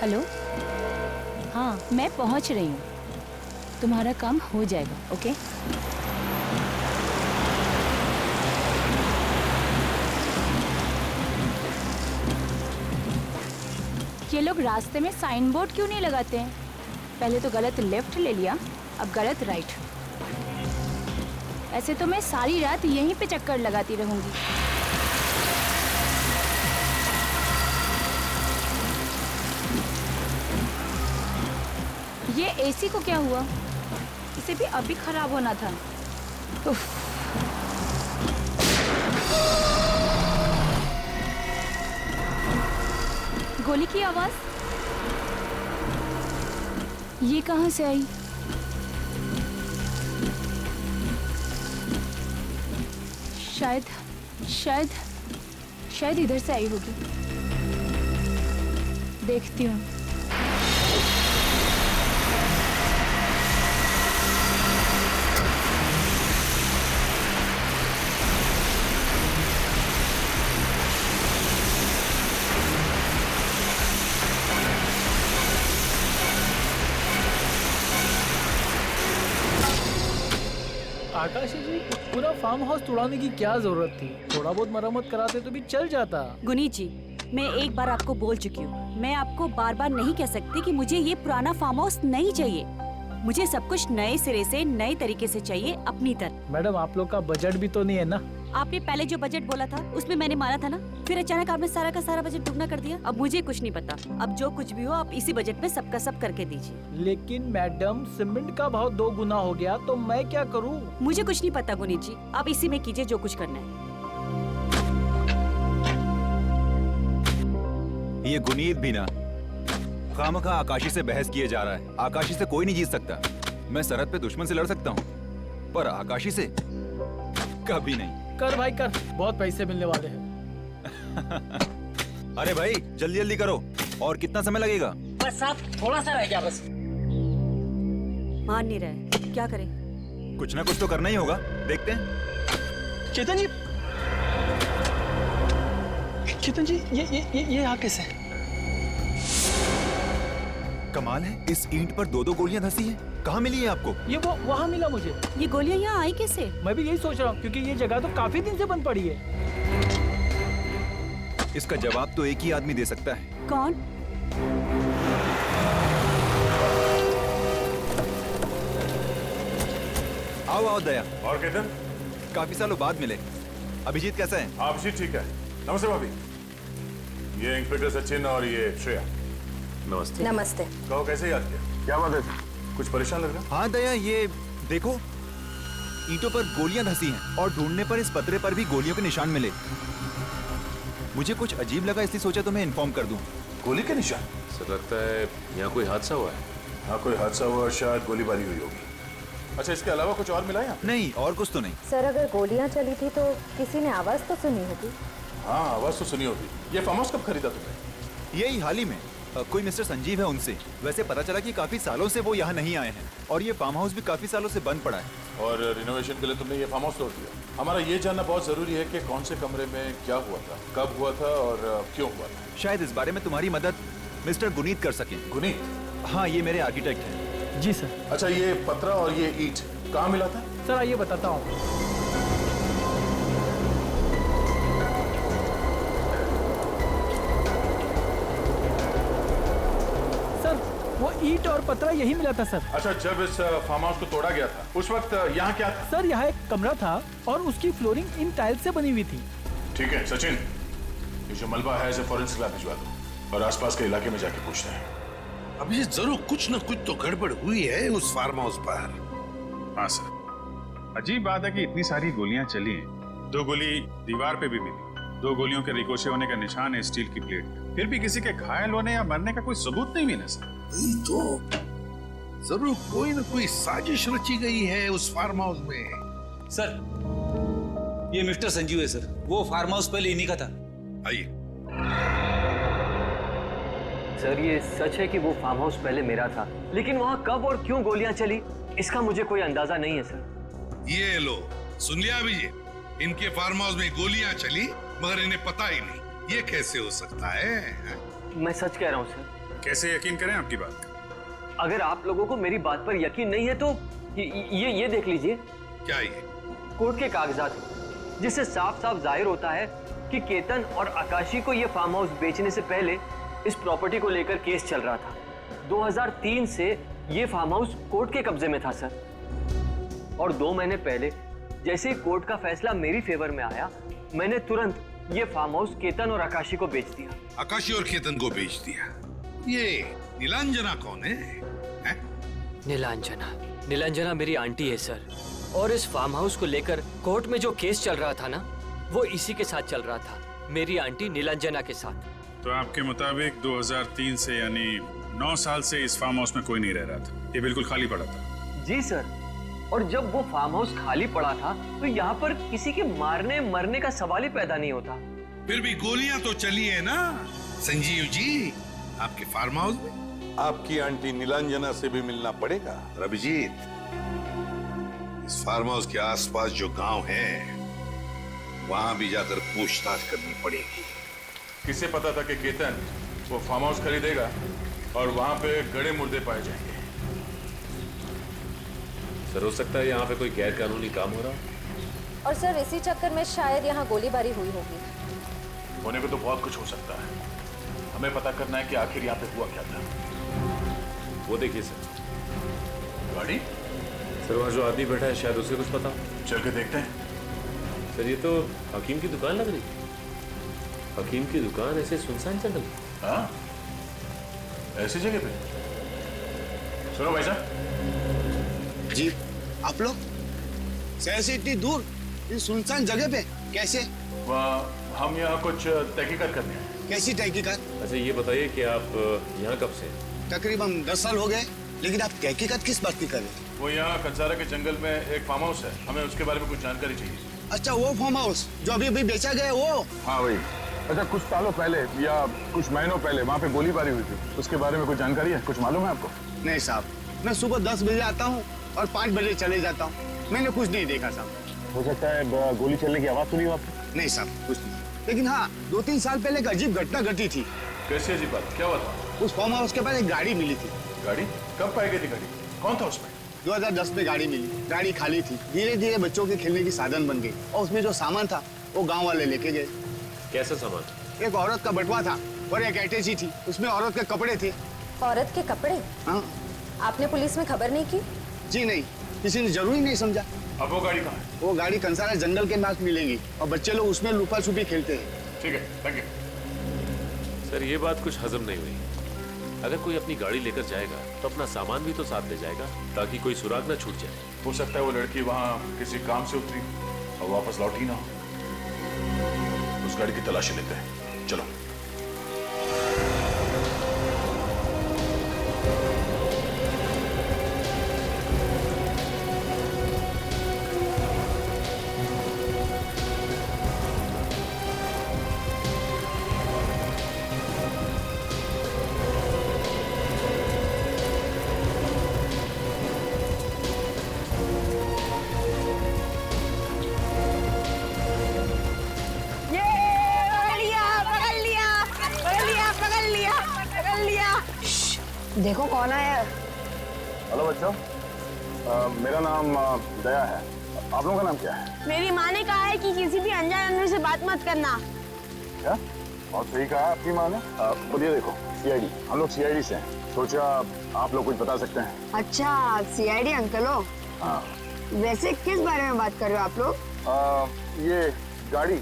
Hello, हाँ मैं पहुंच रही हूँ, तुम्हारा काम हो जाएगा। ओके ये लोग रास्ते में साइन बोर्ड क्यों नहीं लगाते हैं? पहले तो गलत लेफ्ट ले लिया, अब गलत राइट। ऐसे तो मैं सारी रात यहीं पे चक्कर लगाती रहूंगी। ये एसी को क्या हुआ? इसे भी अभी खराब होना था। उफ। गोली की आवाज ये कहां से आई? शायद शायद शायद इधर से आई होगी। देखती हूँ। आकाशी जी, पूरा फार्म हाउस तोड़ाने की क्या जरूरत थी? थोड़ा बहुत मरम्मत कराते तो भी चल जाता। गुनीत जी, मैं एक बार आपको बोल चुकी हूँ, मैं आपको बार बार नहीं कह सकती कि मुझे ये पुराना फार्म हाउस नहीं चाहिए। मुझे सब कुछ नए सिरे से नए तरीके से चाहिए, अपनी तरह। मैडम आप लोग का बजट भी तो नहीं है ना? आपने पहले जो बजट बोला था उसमें मैंने माना था ना, फिर अचानक आपने सारा का सारा बजट दुगना कर दिया। अब मुझे कुछ नहीं पता, अब जो कुछ भी हो आप इसी बजट में सबका सब करके दीजिए। लेकिन मैडम सीमेंट का भाव 2 गुना हो गया तो मैं क्या करूं? मुझे कुछ नहीं पता गुनीत जी, आप इसी में कीजिए जो कुछ करना है। ये गुनीत भी ना खामखा आकाशी से बहस किए जा रहा है। आकाशी से कोई नहीं जीत सकता। मैं सरहद पे दुश्मन से लड़ सकता हूँ, पर आकाशी से कभी नहीं। कर भाई कर, बहुत पैसे मिलने वाले हैं। अरे भाई जल्दी जल्दी करो। और कितना समय लगेगा? बस साहब थोड़ा सा रह गया बस। मान नहीं रहे, क्या करें? कुछ ना कुछ तो करना ही होगा, देखते हैं। चेतन जी, चेतन जी, ये यहाँ कैसे? कमाल है, इस ईंट पर 2-2 गोलियां धंसी हैं। कहाँ मिली है आपको? ये वो वहाँ मिला मुझे। ये गोलियां यहाँ आई कैसे? मैं भी यही सोच रहा हूँ, क्योंकि ये जगह तो काफी दिन से बंद पड़ी है। इसका जवाब तो एक ही आदमी दे सकता है। कौन? आओ आओ दया। और केतन, काफी सालों बाद मिले। अभिजीत कैसा है? अभिजीत ठीक है। नमस्ते भाभी। ये इंस्पेक्टर सचिन और ये श्रेया। नमस्ते। नमस्ते। कहो कैसे याद किया? क्या बात है, कुछ परेशान लग रहा? हाँ दया, ये देखो ईंटों पर गोलियां धंसी हैं और ढूंढने पर इस पतरे पर भी गोलियों के निशान मिले। मुझे कुछ अजीब लगा, इसलिए सोचा तुम्हें इन्फॉर्म कर दूं। गोली के निशान? सर लगता है यहाँ कोई हादसा हुआ है। हाँ कोई हादसा हुआ और शायद गोलीबारी हुई होगी। अच्छा, इसके अलावा कुछ और मिला यहाँ? नहीं, और कुछ तो नहीं। सर अगर गोलियां चली थी तो किसी ने आवाज तो सुनी होगी। हाँ आवाज तो सुनी होगी। ये फार्म हाउस कब खरीदा तुमने? यही हाल ही में। कोई मिस्टर संजीव है, उनसे। वैसे पता चला कि काफी सालों से वो यहाँ नहीं आए हैं और ये फार्म हाउस भी काफी सालों से बंद पड़ा है। और रिनोवेशन के लिए तुमने ये फार्म हाउस तोड़ दिया। हमारा ये जानना बहुत जरूरी है कि कौन से कमरे में क्या हुआ था, कब हुआ था और क्यों हुआ था। शायद इस बारे में तुम्हारी मदद मिस्टर गुनीत कर सकें। गुनीत? हाँ, ये मेरे आर्किटेक्ट हैं। जी सर। अच्छा, ये पतरा और ये ईंट कहाँ मिला था? सर आइए बताता हूँ। वो ईंट और पतरा यही मिला था सर। अच्छा, जब इस फार्म हाउस को तोड़ा गया था उस वक्त यहाँ क्या था? सर यहाँ एक कमरा था और उसकी फ्लोरिंग इन टाइल्स से बनी हुई थी। ठीक है सचिन, ये जो मलबा है इसे फॉरेंसिक लैब भिजवा दो और आसपास के इलाके में जाके पूछते हैं। अब ये जरूर कुछ न कुछ तो गड़बड़ हुई है उस फार्म हाउस पर। हाँ सर, अजीब बात है कि इतनी सारी गोलियां चली हैं। 2 गोली दीवार पे भी मिली, 2 गोलियों के रिकोशे होने का निशान है स्टील की प्लेट पे। फिर भी किसी के घायल होने या मरने का कोई सबूत नहीं मिला सर। तो जरूर कोई न कोई साजिश रची गई है उस फार्म हाउस में। सर ये मिस्टर संजीव है सर, वो फार्म हाउस पहले इन्हीं का था। आइए। सर ये सच है कि वो फार्म हाउस पहले मेरा था, लेकिन वहाँ कब और क्यों गोलियां चली इसका मुझे कोई अंदाजा नहीं है सर। ये लो सुन लिया अभिजीत, इनके फार्म हाउस में गोलियां चली मगर इन्हें पता ही नहीं। ये कैसे हो सकता है? मैं सच कह रहा हूँ सर। कैसे यकीन करें आपकी बात? अगर आप लोगों को मेरी बात पर यकीन नहीं है तो ये देख लीजिए। क्या ये? कोर्ट के कागजात हैं, जिससे साफ साफ जाहिर होता है कि केतन और आकाशी को ये फार्म हाउस बेचने से पहले इस प्रॉपर्टी को लेकर केस चल रहा था। 2003 से ये फार्म हाउस कोर्ट के कब्जे में था सर, और 2 महीने पहले जैसे ही कोर्ट का फैसला मेरी फेवर में आया, मैंने तुरंत ये फार्म हाउस केतन और आकाशी को बेच दिया। आकाशी और केतन को बेच दिया? ये नीलांजना कौन है? हैं? नीलांजना मेरी आंटी है सर, और इस फार्म हाउस को लेकर कोर्ट में जो केस चल रहा था ना, वो इसी के साथ चल रहा था, मेरी आंटी नीलांजना के साथ। तो आपके मुताबिक 2003 से यानी 9 साल से इस फार्म हाउस में कोई नहीं रह रहा था, ये बिल्कुल खाली पड़ा था? जी सर, और जब वो फार्म हाउस खाली पड़ा था तो यहाँ पर किसी के मारने मरने का सवाल ही पैदा नहीं होता। फिर भी गोलियां तो चली है ना संजीव जी आपके फार्म हाउस में? आपकी आंटी नीलांजना से भी मिलना पड़ेगा। रविजीत, इस फार्म हाउस के आसपास जो गांव है वहां भी जाकर पूछताछ करनी पड़ेगी। किसे पता था कि केतन वो फार्म हाउस खरीदेगा और वहां पे गड़े मुर्दे पाए जाएंगे? सर, हो सकता है यहाँ पे कोई गैर कानूनी काम हो रहा। और सर इसी चक्कर में शायद यहाँ गोलीबारी हुई होगी। होने को तो बहुत कुछ हो सकता है, हमें पता करना है कि आखिर यहाँ पे हुआ क्या था। वो देखिए सर, गाड़ी। सर वहाँ जो आदमी बैठा है शायद उसे कुछ पता। चल के देखते हैं। सर ये तो हकीम की दुकान लग रही है। हकीम की दुकान ऐसे सुनसान जंगल। हाँ, ऐसी जगह पे। सुनो भाई साहब जी, आप लोग शहर से इतनी दूर इस सुनसान जगह पे कैसे? हम यहाँ कुछ तहकीकात करने हैं। कैसी तहकीकात? अच्छा ये बताइए कि आप यहाँ कब से? तकरीबन 10 साल हो गए, लेकिन आप तहकीकात किस बात की कर रहे हैं? वो यहाँ कंसारा के जंगल में एक फार्म हाउस है, हमें उसके बारे में कुछ जानकारी चाहिए। अच्छा, वो फार्म हाउस जो अभी अभी बेचा गया है वो? हाँ वही। अच्छा, कुछ सालों पहले या कुछ महीनों पहले वहाँ पे गोलीबारी हुई थी, उसके बारे में कुछ जानकारी है? कुछ मालूम है आपको? नहीं साहब, मैं सुबह 10 बजे आता हूँ और 5 बजे चले जाता हूँ। मैंने कुछ नहीं देखा साहब। हो सकता है गोली चलने की आवाज सुनी हो आपने? नहीं साहब, कुछ नहीं। लेकिन हाँ, 2-3 साल पहले एक अजीब घटना घटी थी। कैसी अजीब बात? क्या हुआ था? उस फार्म हाउस के पास एक गाड़ी मिली थी। गाड़ी? कब पाई गई थी गाड़ी? कौन था उसमें? 2010 में गाड़ी मिली। गाड़ी खाली थी, धीरे धीरे बच्चों के खेलने की साधन बन गई, और उसमें जो सामान था वो गाँव वाले लेके गए। कैसा सामान? एक औरत का बटवा था और एक अटैची थी, उसमें औरत के कपड़े थे। औरत के कपड़े? हाँ। आपने पुलिस में खबर नहीं की? जी नहीं, किसी ने जरूरी नहीं समझा। अब वो गाड़ी कहाँ है? वो गाड़ी कंसारा जंगल के पास मिलेगी और बच्चे लोग उसमें लुका छुपी खेलते हैं। ठीक है, थैंक यू। सर ये बात कुछ हजम नहीं हुई। अगर कोई अपनी गाड़ी लेकर जाएगा तो अपना सामान भी तो साथ ले जाएगा, ताकि कोई सुराग ना छूट जाए। हो सकता है वो लड़की वहाँ किसी काम से उतरी और वापस लौटी ना हो। उस गाड़ी की तलाशी लेते हैं, चलो। देखो कौन आया है। हेलो बच्चों, मेरा नाम दया है। आप लोगों का नाम क्या है? मेरी माँ ने कहा है कि किसी भी अनजान आदमी से बात मत करना। क्या? बहुत सही कहा आपकी माँ ने। खुद ये देखो, सीआईडी, हम लोग सीआईडी से हैं। सोचा आप लोग कुछ बता सकते हैं। अच्छा, सीआईडी अंकल हो? हाँ। वैसे किस बारे में बात कर रहे हो आप लोग? ये गाड़ी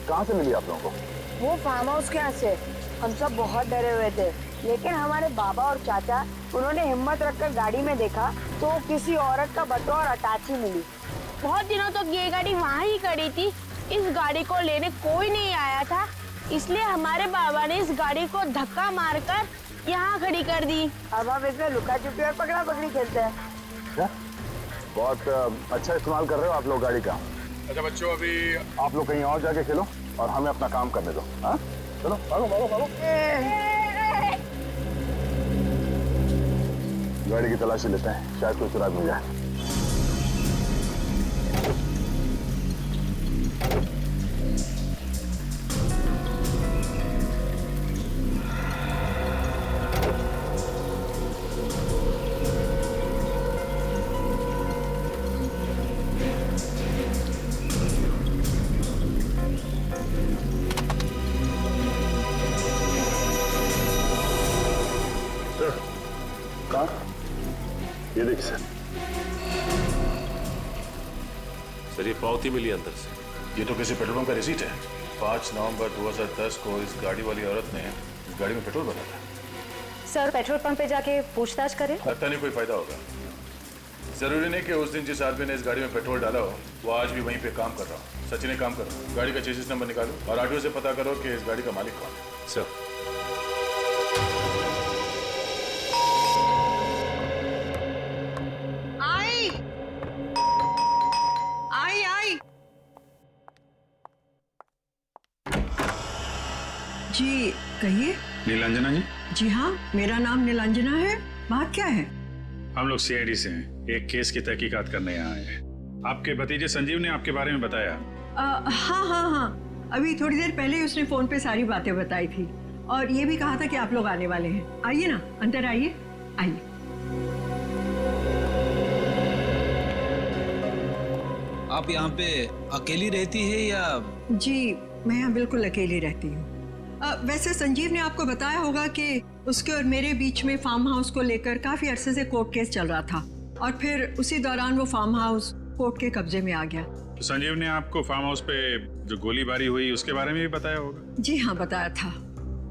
कहाँ से मिली आप लोगों को? वो फार्म हाउस के यहाँ से। हम सब बहुत डरे हुए थे, लेकिन हमारे बाबा और चाचा, उन्होंने हिम्मत रखकर गाड़ी में देखा तो किसी औरत का बटुआ और अटैची मिली। बहुत दिनों तक ये गाड़ी वहाँ ही खड़ी थी। इस गाड़ी को लेने कोई नहीं आया था, इसलिए हमारे बाबा ने इस गाड़ी को धक्का मारकर यहाँ खड़ी कर दी। अब हम इसमें लुका छुपी और पकड़ा पकड़ी खेलते हैं। क्या? बहुत अच्छा इस्तेमाल कर रहे हो आप लोग गाड़ी का। अच्छा बच्चों, अभी आप लोग कहीं और जाके खेलो और हमें अपना काम करने दो। हाँ, चलो भागो भागो भागो। गाड़ी की तलाशी लेते हैं, शायद कोई सुराग मिल जाए। सर ये पावती मिली अंदर से। ये तो किसी पेट्रोल पंप का रिसीट है। 5 नवंबर 2010 को इस गाड़ी वाली औरत ने इस गाड़ी में पेट्रोल भरा था। सर पेट्रोल पंप पे जाके पूछताछ करें? लगता नहीं कोई फायदा होगा। जरूरी नहीं कि उस दिन जिस आदमी ने इस गाड़ी में पेट्रोल डाला हो वो आज भी वहीं पे काम कर रहा हो। सचिन एक काम करो, गाड़ी का चेसिस नंबर निकालो और आरटीओ से पता करो कि इस गाड़ी का मालिक कौन है। सर आई आई आई जी कहिए। नीलांजना जी। जी हाँ, मेरा नाम नीलांजना है। बात क्या है? हम लोग सीआईडी से हैं, एक केस की तहकीकात करने यहाँ आए हैं। आपके भतीजे संजीव ने आपके बारे में बताया। हाँ, अभी थोड़ी देर पहले उसने फोन पे सारी बातें बताई थी और ये भी कहा था कि आप लोग आने वाले हैं। आइए ना, अंदर आइए। आइए। आप यहाँ पे अकेली रहती है या? जी मैं यहाँ बिल्कुल अकेली रहती हूँ। वैसे संजीव ने आपको बताया होगा कि उसके और मेरे बीच में फार्म हाउस को लेकर काफी अरसे से कोर्ट केस चल रहा था और फिर उसी दौरान वो फार्म हाउस कोर्ट के कब्जे में आ गया। तो संजीव ने आपको फार्म हाउस पे जो गोलीबारी हुई उसके बारे में भी बताया होगा? जी हाँ, बताया था।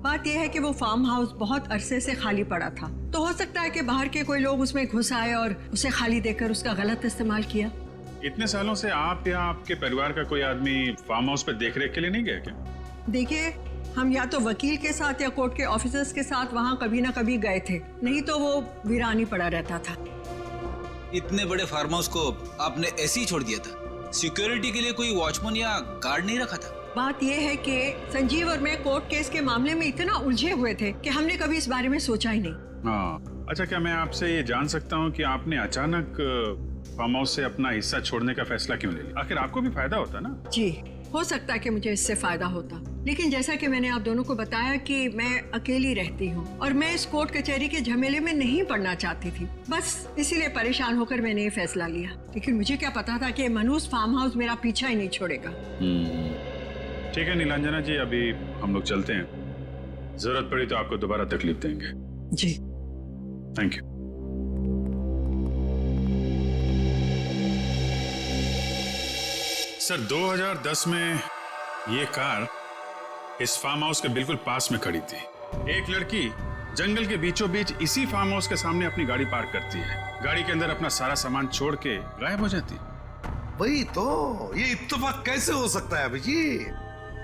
बात यह है कि वो फार्म हाउस बहुत अरसे से खाली पड़ा था, तो हो सकता है कि बाहर के कोई लोग उसमें घुस आए और उसे खाली देखकर उसका गलत इस्तेमाल किया। इतने सालों से आप या आपके परिवार का कोई आदमी फार्म हाउस पे देखरेख के लिए नहीं गया क्या? देखिए, हम या तो वकील के साथ या कोर्ट के ऑफिसर्स के साथ वहाँ कभी ना कभी गए थे, नहीं तो वो वीरान ही पड़ा रहता था। इतने बड़े फार्म हाउस को आपने ऐसे ही छोड़ दिया था? सिक्योरिटी के लिए कोई वॉचमैन या गार्ड नहीं रखा था? बात यह है कि संजीव और मैं कोर्ट केस के मामले में इतना उलझे हुए थे कि हमने कभी इस बारे में सोचा ही नहीं। हाँ, अच्छा, क्या मैं आपसे ये जान सकता हूँ कि आपने अचानक फार्म हाउस से अपना हिस्सा छोड़ने का फैसला क्यों ले लिया? आखिर आपको भी फायदा होता ना? जी, हो सकता है कि मुझे इससे फायदा होता, लेकिन जैसा कि मैंने आप दोनों को बताया कि मैं अकेली रहती हूँ और मैं इस कोर्ट कचहरी के झमेले में नहीं पड़ना चाहती थी। बस इसीलिए परेशान होकर मैंने ये फैसला लिया। लेकिन मुझे क्या पता था कि मनहूस फार्म हाउस मेरा पीछा ही नहीं छोड़ेगा। ठीक है नीलांजना जी, अभी हम लोग चलते हैं। जरूरत पड़ी तो आपको दोबारा तकलीफ देंगे। जी, थैंक यू। सर 2010 में ये कार इस फार्म हाउस के बिल्कुल पास में खड़ी थी। एक लड़की जंगल के बीचों बीच इसी फार्म हाउस के सामने अपनी गाड़ी पार्क करती है, गाड़ी के अंदर अपना सारा सामान छोड़ के गायब हो जाती। वही तो, ये इत्तेफाक कैसे हो सकता है अभिजीत?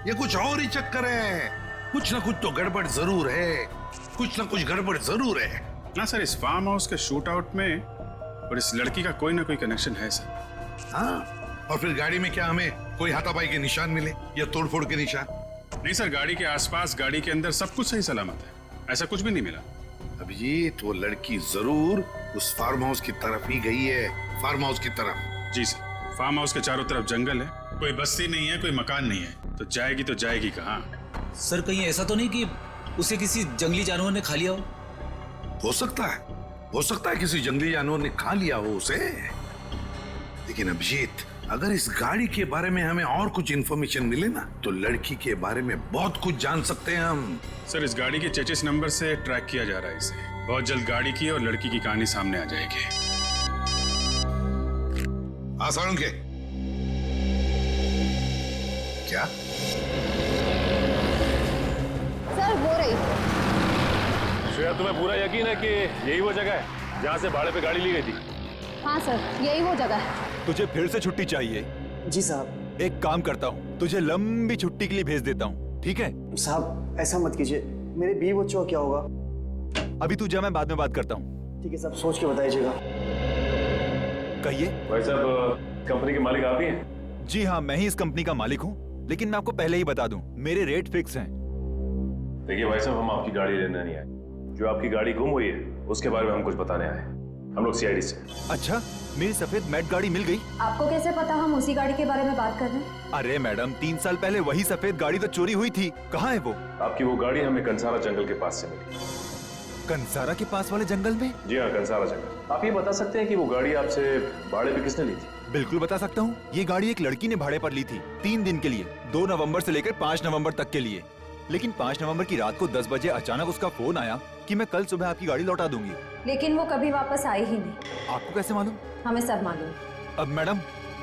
ये कुछ और ही चक्कर है। कुछ ना कुछ तो गड़बड़ जरूर है, कुछ ना कुछ गड़बड़ जरूर है ना सर। इस फार्म हाउस के शूट आउट में और इस लड़की का कोई ना कोई कनेक्शन है सर। हाँ, और फिर गाड़ी में क्या हमें कोई हाथापाई के निशान मिले या तोड़फोड़ के निशान? नहीं सर, गाड़ी के आसपास, गाड़ी के अंदर सब कुछ सही सलामत है, ऐसा कुछ भी नहीं मिला। अभिजीत, वो लड़की जरूर उस फार्म हाउस की तरफ ही गई है, फार्म हाउस की तरफ। जी सर, फार्म हाउस के चारों तरफ जंगल है, कोई बस्ती नहीं है, कोई मकान नहीं है, तो जाएगी कहाँ? सर कहीं ऐसा तो नहीं कि उसे किसी जंगली जानवर ने खा लिया हो? हो सकता है किसी जंगली जानवर ने खा लिया हो उसे। लेकिन अभिजीत, अगर इस गाड़ी के बारे में हमें और कुछ इन्फॉर्मेशन मिले ना, तो लड़की के बारे में बहुत कुछ जान सकते हैं हम। सर इस गाड़ी के चेचिस नंबर से ट्रैक किया जा रहा है इसे। बहुत जल्द गाड़ी की और लड़की की कहानी सामने आ जाएगी। आसानों के क्या? सर हो रही। श्रेया, तुम्हें पूरा यकीन है कि यही वो जगह है जहाँ से भाड़े पे गाड़ी ली गई थी? हाँ सर, यही वो जगह है। तुझे फिर से छुट्टी चाहिए? जी साहब। एक काम करता हूँ, तुझे लंबी छुट्टी के लिए भेज देता हूँ, ठीक है? साहब ऐसा मत कीजिए, मेरे बीवी बच्चों का क्या होगा? अभी तू जा, मैं बाद में बात करता हूँ। ठीक है साहब, सोच के बताइएगा। कहिए। भाई साहब, कंपनी के मालिक आप ही हैं? जी हाँ, मैं ही इस कंपनी का मालिक हूँ, लेकिन मैं आपको पहले ही बता दूं, मेरे रेट फिक्स हैं। देखिए भाई साहब, हम आपकी गाड़ी लेने नहीं आए। जो आपकी गाड़ी गुम हुई है उसके बारे में हम कुछ बताने आए। हम लोग सीआईडी से। अच्छा, मेरी सफेद मैट गाड़ी मिल गई? आपको कैसे पता हम उसी गाड़ी के बारे में बात कर रहे हैं? अरे मैडम, 3 साल पहले वही सफेद गाड़ी तो चोरी हुई थी। कहाँ है वो? आपकी वो गाड़ी हमें कंसारा जंगल के पास से मिली। कंसारा के पास वाले जंगल में? जी हाँ, कंसारा जंगल। आप ये बता सकते हैं कि वो गाड़ी आपसे भाड़े पे किसने ली थी? बिल्कुल बता सकता हूँ। ये गाड़ी एक लड़की ने भाड़े पर ली थी 3 दिन के लिए, 2 नवंबर से लेकर 5 नवंबर तक के लिए। लेकिन 5 नवंबर की रात को 10 बजे अचानक उसका फोन आया कि मैं कल सुबह आपकी गाड़ी लौटा दूंगी। लेकिन वो कभी वापस आई ही नहीं। आपको कैसे मालूम? हमें सब मालूम। अब मैडम,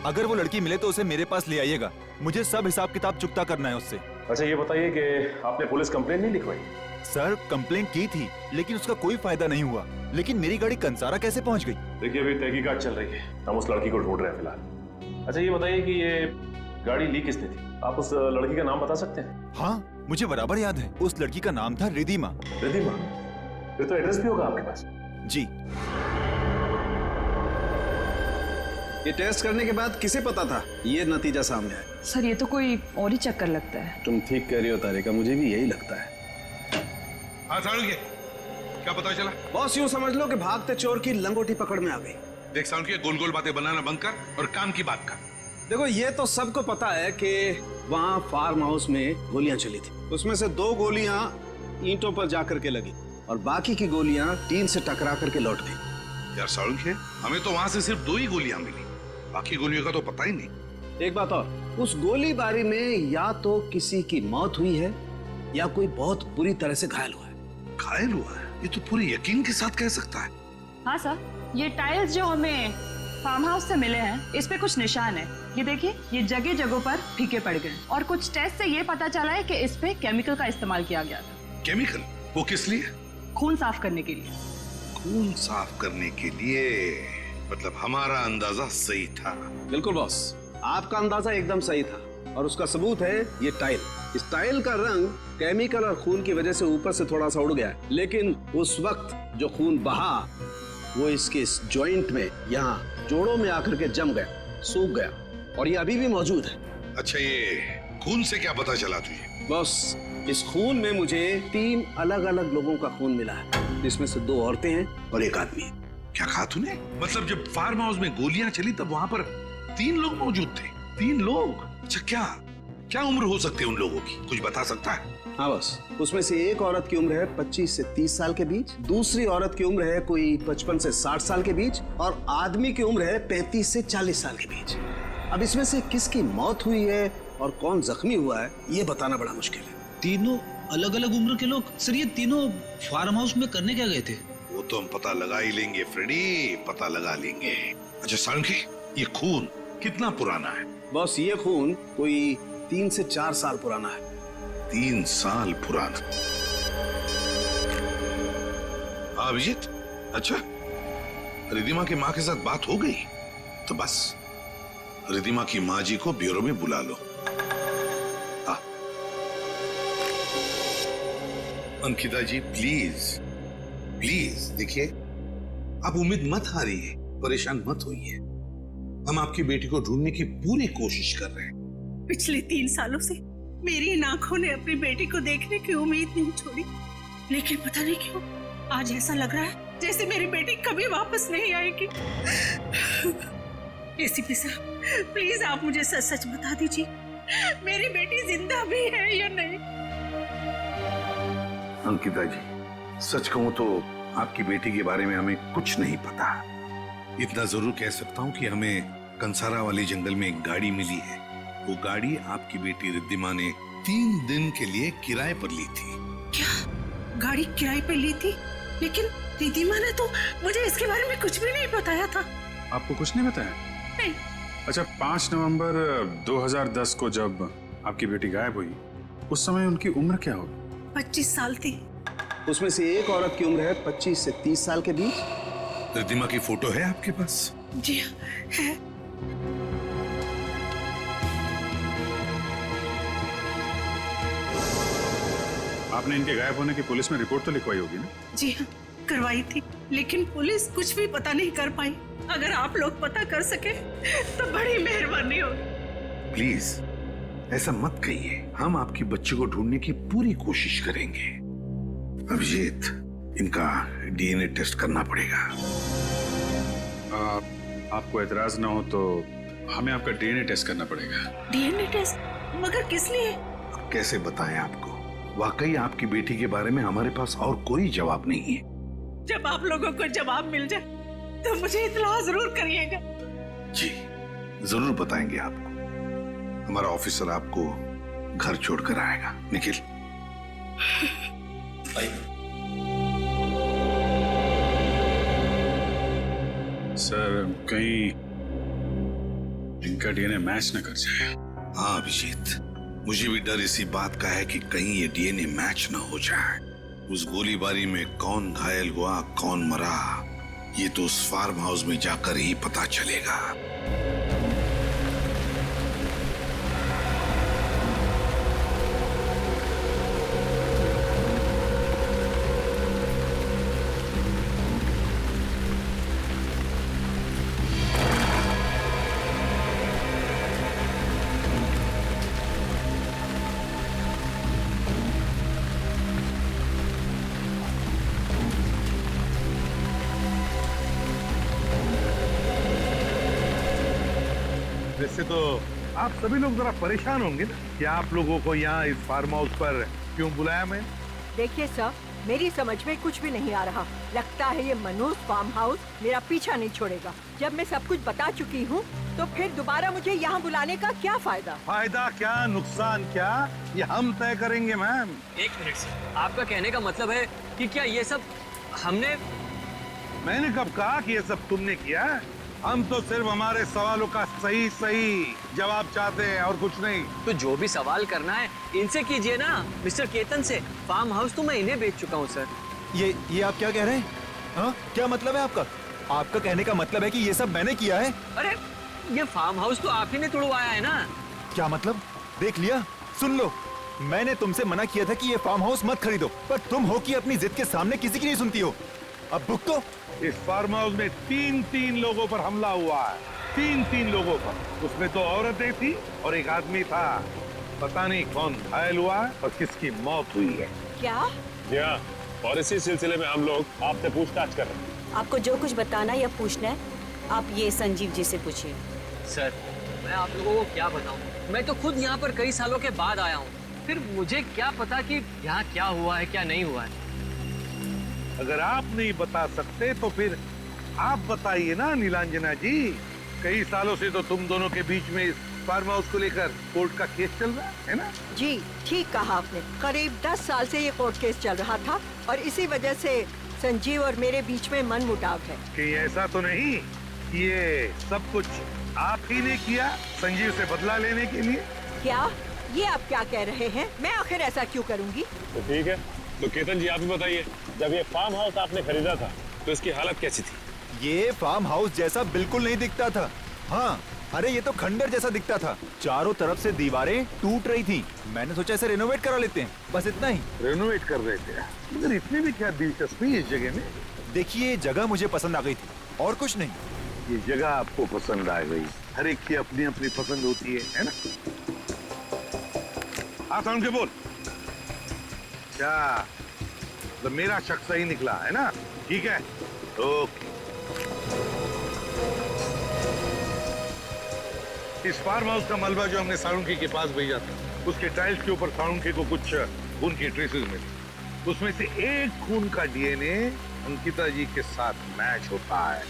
अगर वो लड़की मिले तो उसे मेरे पास ले आइएगा। मुझे सब हिसाब किताब चुकता करना है उससे। अच्छा ये बताइए कि आपने पुलिस कंप्लेंट नहीं लिखवाई? सर कंप्लेंट की थी लेकिन उसका कोई फायदा नहीं हुआ। लेकिन मेरी गाड़ी कंसारा कैसे पहुंच गई? देखिए अभी तहकीकात चल रही है, हम उस लड़की को ढूंढ रहे हैं फिलहाल। अच्छा ये बताइए कि ये गाड़ी ली किसने थी? आप उस लड़की का नाम बता सकते हैं? हाँ मुझे बराबर याद है, उस लड़की का नाम था रिधिमा। रिधिमा? फिर तो एड्रेस भी होगा आपके पास। जी। ये टेस्ट करने के बाद किसे पता था ये नतीजा सामने आया? सर ये तो कोई और ही चक्कर लगता है। तुम ठीक कह रही हो तारिका, मुझे भी यही लगता है। हाँ सालुंखे, क्या पता चला? बॉस यूं समझ लो कि भागते चोर की लंगोटी पकड़ में आ गई। देख सालुंखे, गोल गोल बातें बनाना बंद कर और काम की बात कर। देखो ये तो सबको पता है कि वहाँ फार्म हाउस में गोलियां चली थी। उसमें से 2 गोलियां ईंटों पर जाकर के लगी और बाकी की गोलियां टीन से टकरा करके लौट गई। यार सालुंखे, हमें तो वहाँ से सिर्फ 2 ही गोलियां मिली, बाकी गोलियों का तो पता ही नहीं। एक बात और, उस गोलीबारी में या तो किसी की मौत हुई है या कोई बहुत बुरी तरह से घायल हुआ है। घायल हुआ है? ये तो पूरे यकीन के साथ कह सकता है। हाँ सर, ये टाइल्स जो हमें फार्म हाउस से मिले हैं इस पे कुछ निशान है। ये देखिए, ये जगह जगहों पर फीके पड़ गए और कुछ टेस्ट से ये पता चला है कि इस पे केमिकल का इस्तेमाल किया गया था। केमिकल? वो किस लिए? खून साफ करने के लिए। खून साफ करने के लिए? मतलब हमारा अंदाजा सही था। बिल्कुल बॉस, आपका अंदाजा एकदम सही था और उसका सबूत है ये टाइल। इस टाइल का रंग केमिकल और खून की वजह से ऊपर से थोड़ा सा उड़ गया, लेकिन उस वक्त जो खून बहा वो इसके इस जॉइंट में, यहाँ जोड़ों में आकर के जम गया, सूख गया और ये अभी भी मौजूद है। अच्छा ये खून से क्या पता चला तुझे? बॉस, इस खून में मुझे 3 अलग अलग लोगों का खून मिला है, जिसमें से 2 औरतें हैं और 1 आदमी है। क्या कहा तूने? मतलब जब फार्म हाउस में गोलियां चली तब वहां पर 3 लोग मौजूद थे? 3 लोग? अच्छा क्या उम्र हो सकती है उन लोगों की, कुछ बता सकता है? हाँ बस, उसमें से एक औरत की उम्र है 25 से 30 साल के बीच, दूसरी औरत की उम्र है कोई 55 से 60 साल के बीच और आदमी की उम्र है 35 से 40 साल के बीच। अब इसमें से किसकी मौत हुई है और कौन जख्मी हुआ है ये बताना बड़ा मुश्किल है। तीनों अलग अलग उम्र के लोग? सर ये तीनों फार्म हाउस में करने क्या गए थे? वो तो हम पता लगा ही लेंगे फ्रेडी, पता लगा लेंगे। अच्छा सालुंखे, ये खून कितना पुराना है? बॉस ये खून कोई 3 से 4 साल पुराना है। 3 साल पुराना? अभिजीत, अच्छा रिधिमा की माँ के साथ बात हो गई? तो बस रिधिमा की माँ जी को ब्यूरो में बुला लो। अंकिता जी प्लीज देखिए, आप उम्मीद मत हारिए, परेशान मत होइए। हम आपकी बेटी को ढूंढने की पूरी कोशिश कर रहे हैं। पिछले 3 सालों से मेरी इन आंखों ने अपनी बेटी को देखने की उम्मीद नहीं छोड़ी, लेकिन पता नहीं क्यों आज ऐसा लग रहा है जैसे मेरी बेटी कभी वापस नहीं आएगी। एसीपी साहब, प्लीज आप मुझे सच सच बता दीजिए, मेरी बेटी जिंदा भी है या नहीं? अंकिता जी, सच कहूं तो आपकी बेटी के बारे में हमें कुछ नहीं पता। इतना जरूर कह सकता हूं कि हमें कंसारा वाले जंगल में एक गाड़ी मिली है। वो गाड़ी आपकी बेटी रिद्धिमा ने 3 दिन के लिए किराए पर ली थी। क्या गाड़ी किराए पर ली थी? लेकिन रिद्धिमा ने तो मुझे इसके बारे में कुछ भी नहीं बताया था। आपको कुछ नहीं बताया? नहीं। अच्छा 5 नवंबर 2010 को जब आपकी बेटी गायब हुई, उस समय उनकी उम्र क्या होगी? 25 साल थी। उसमें से एक औरत की उम्र है 25 से 30 साल के बीच। रिद्धिमा की फोटो है आपके पास? जी है। आपने इनके गायब होने की पुलिस में रिपोर्ट तो लिखवाई होगी ना? जी हाँ, करवाई थी, लेकिन पुलिस कुछ भी पता नहीं कर पाई। अगर आप लोग पता कर सके तो बड़ी मेहरबानी होगी। प्लीज ऐसा मत कहिए, हम आपकी बच्ची को ढूंढने की पूरी कोशिश करेंगे। अभिजीत, इनका डीएनए टेस्ट करना पड़ेगा। आपको एतराज ना हो तो हमें आपका डीएनए टेस्ट करना पड़ेगा। DNA test? मगर किस लिए? अब कैसे बताएं आपको, वाकई आपकी बेटी के बारे में हमारे पास और कोई जवाब नहीं है। जब आप लोगों को जवाब मिल जाए तो मुझे इत्तला जरूर करिएगा। जी जरूर बताएंगे आपको। हमारा ऑफिसर आपको घर छोड़कर आएगा। निखिल सर, कहीं इनका डीएनए मैच न कर जाए। हाँ अभिजीत, मुझे भी डर इसी बात का है कि कहीं ये डीएनए मैच न हो जाए। उस गोलीबारी में कौन घायल हुआ, कौन मरा, ये तो उस फार्म हाउस में जाकर ही पता चलेगा। वैसे तो आप सभी लोग जरा परेशान होंगे ना कि आप लोगों को यहाँ इस फार्म हाउस पर क्यों बुलाया मैं। देखिए सर, मेरी समझ में कुछ भी नहीं आ रहा। लगता है ये मनोज फार्म हाउस मेरा पीछा नहीं छोड़ेगा। जब मैं सब कुछ बता चुकी हूँ तो फिर दोबारा मुझे यहाँ बुलाने का क्या फायदा? फायदा क्या, नुकसान क्या, ये हम तय करेंगे मैम। एक मिनट सर, आपका कहने का मतलब है कि क्या ये सब मैंने कब कहा कि ये सब तुमने किया? हम तो सिर्फ हमारे सवालों का सही सही जवाब चाहते हैं और कुछ नहीं। तो जो भी सवाल करना है इनसे कीजिए ना, मिस्टर केतन से। फार्म हाउस तो मैं इन्हें बेच चुका हूँ सर। ये आप क्या कह रहे हैं? हाँ, क्या मतलब है आपका? आपका कहने का मतलब है कि ये सब मैंने किया है? अरे ये फार्म हाउस तो आप ही ने तुड़वाया है ना। क्या मतलब? देख लिया, सुन लो, मैंने तुमसे मना किया था कि ये फार्म हाउस मत खरीदो, पर तुम हो कि अपनी जिद के सामने किसी की नहीं सुनती हो। अब भुगतो। इस फार्म हाउस में तीन लोगों पर हमला हुआ है। तीन लोगों पर। उसमें 2 औरतें थी और एक आदमी था। पता नहीं कौन घायल हुआ है और किसकी मौत हुई है। क्या? जी हाँ, और इसी सिलसिले में हम लोग आपसे पूछताछ कर रहे हैं। आपको जो कुछ बताना या पूछना है, आप ये संजीव जी से पूछिए। सर, मैं आप लोगों को क्या बताऊं? मैं तो खुद यहाँ पर कई सालों के बाद आया हूँ। फिर मुझे क्या पता कि यहाँ क्या हुआ है, क्या नहीं हुआ है। अगर आप नहीं बता सकते तो फिर आप बताइए ना नीलांजना जी। कई सालों से तो तुम दोनों के बीच में इस फार्म हाउस को लेकर कोर्ट का केस चल रहा है ना? जी ठीक कहा आपने। करीब 10 साल से ये कोर्ट केस चल रहा था और इसी वजह से संजीव और मेरे बीच में मनमुटाव है। कि ऐसा तो नहीं ये सब कुछ आप ही ने किया संजीव से बदला लेने के लिए? क्या ये आप क्या कह रहे हैं? मैं आखिर ऐसा क्यों करूंगी? तो ठीक है, तो केतन जी आप ही बताइए, जब ये फार्म हाउस आपने खरीदा था तो इसकी हालत कैसी थी? ये फार्म हाउस जैसा बिल्कुल नहीं दिखता था। हाँ, अरे ये तो खंडर जैसा दिखता था। चारों तरफ से दीवारें टूट रही थी। मैंने सोचा इसे रेनोवेट करा लेते हैं, बस इतना ही। रेनोवेट कर रहे थे? मगर इतनी भी क्या दिलचस्पी इस जगह में? देखिए, जगह मुझे पसंद आ गई थी और कुछ नहीं। ये जगह आपको पसंद आ गई? हर एक की अपनी अपनी पसंद होती है ना? सुन के बोल। क्या तो मेरा शक सही निकला है ना? ठीक है, ओके। इस फार्म हाउस का मलबा जो हमने साळुंखे के पास भेजा था, उसके टाइल्स के ऊपर साळुंखे को कुछ खून की ट्रेसेस मिली। उसमें से एक खून का डीएनए अंकिता जी के साथ मैच होता है।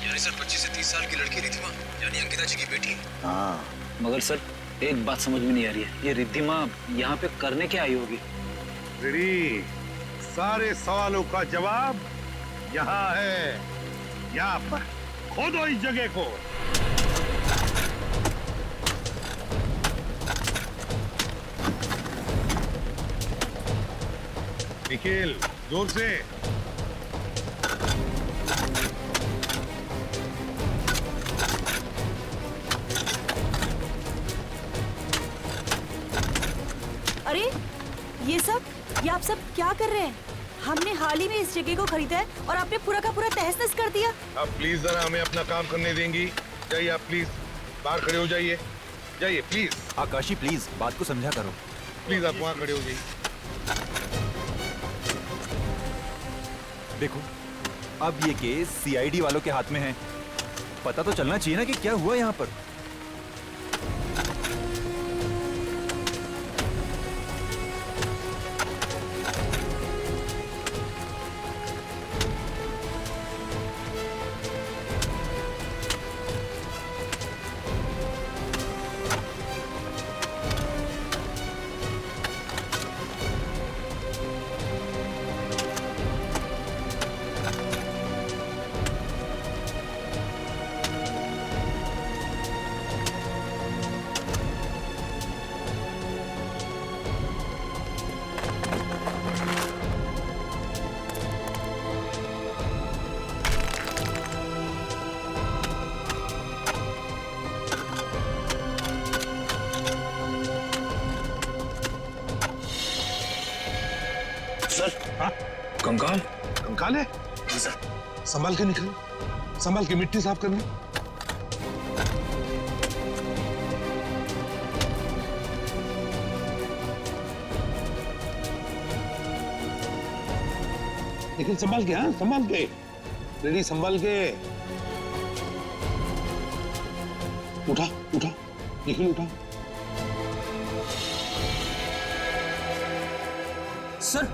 यानी सर 25 से 30 साल की लड़की रिद्धिमा, यानी अंकिता जी की बेटी। हाँ, मगर सर एक बात समझ में नहीं आ रही है, ये रिद्धिमा यहाँ पे करने क्या आई होगी? रेडी, सारे सवालों का जवाब यहाँ है। यहाँ पर खोदो इस जगह को। निखिल, जोर से। अरे ये आप सब क्या कर रहे हैं? हमने हाल ही में इस जगह को खरीदा है और आपने पूरा का पूरा तहस-नहस कर दिया। आप प्लीज जरा हमें अपना काम करने देंगी? जाइए आप प्लीज, बाहर खड़े हो जाइए। जाइए प्लीज। आकाशी प्लीज बात को समझा करो। प्लीज आप वहाँ खड़े हो जाइए। देखो, अब ये केस सीआईडी वालों के हाथ में है। पता तो चलना चाहिए ना कि क्या हुआ यहाँ पर। कंकाल कंकाल है? संभाल के निकल, संभाल के, मिट्टी साफ करनी। निकल संभाल के, हाँ संभाल के, रेडी संभाल के। उठा उठा, निखिल उठा। सर,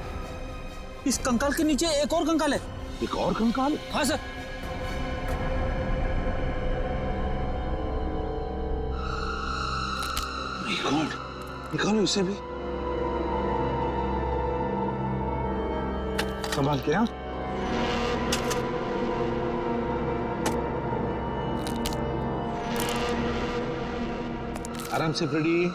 इस कंकाल के नीचे एक और कंकाल है। एक और कंकाल? हाँ सर। निकालो इसे भी। संभाल के, हाँ। आराम से फ्रेडी।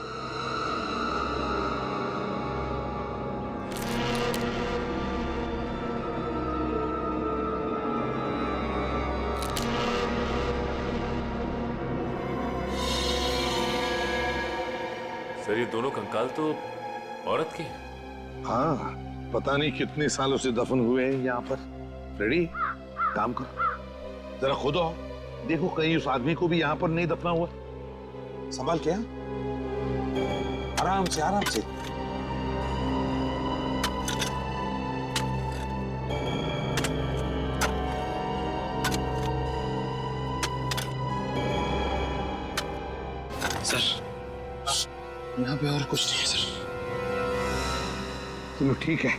सर, ये दोनों कंकाल तो औरत के हैं। हाँ, पता नहीं कितने सालों से दफन हुए हैं यहाँ पर। रेडी, काम करो, जरा खुद आओ, देखो कहीं उस आदमी को भी यहाँ पर नहीं दफना हुआ। संभाल के, हाँ? आराम से आराम से। सर, यहाँ पे और कुछ नहीं है सर। चलो ठीक है,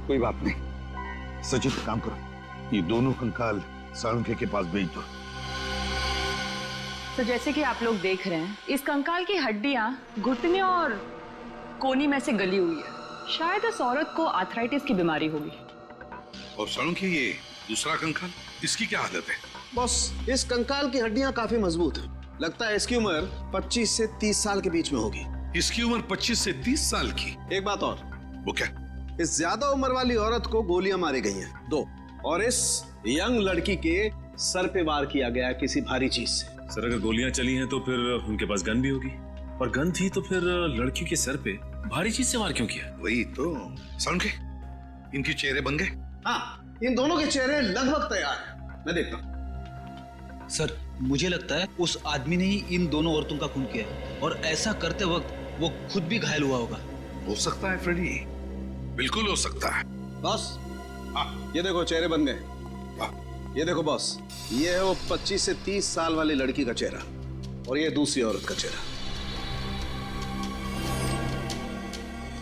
कोई बात नहीं। सचिन, काम करो, ये दोनों कंकाल साळुंखे के पास भेज दो। तो जैसे कि आप लोग देख रहे हैं, इस कंकाल की हड्डियां घुटने और कोनी में से गली हुई है। शायद इस औरत को आर्थराइटिस की बीमारी होगी। और साळुंखे, ये दूसरा कंकाल, इसकी क्या हालत है? बॉस, इस कंकाल की हड्डियां काफी मजबूत हैं। लगता है इसकी उम्र 25 से 30 साल के बीच में होगी। इसकी उम्र 25 से 30 साल की? एक बात और। वो क्या? इस ज्यादा उम्र वाली औरत को गोलियां मारी गई हैं, 2, और इस यंग लड़की के सर पे वार किया गया किसी भारी चीज से। सर, अगर गोलियां चली हैं तो फिर उनके पास गन भी होगी, और गन थी तो फिर लड़की के सर पे भारी चीज से वार क्यों किया? वही तो। साळुंखे, इनके चेहरे बन गए? हाँ, इन दोनों के चेहरे लगभग तैयार हैं। मैं देखता हूँ। सर, मुझे लगता है उस आदमी ने ही इन दोनों औरतों का खून किया है, और ऐसा करते वक्त वो खुद भी घायल हुआ होगा। हो सकता है फ्रेडी, बिल्कुल हो सकता है। बॉस, ये देखो चेहरे बन गए। ये देखो बॉस, ये है वो 25 से 30 साल वाली लड़की का चेहरा, और ये दूसरी औरत का चेहरा।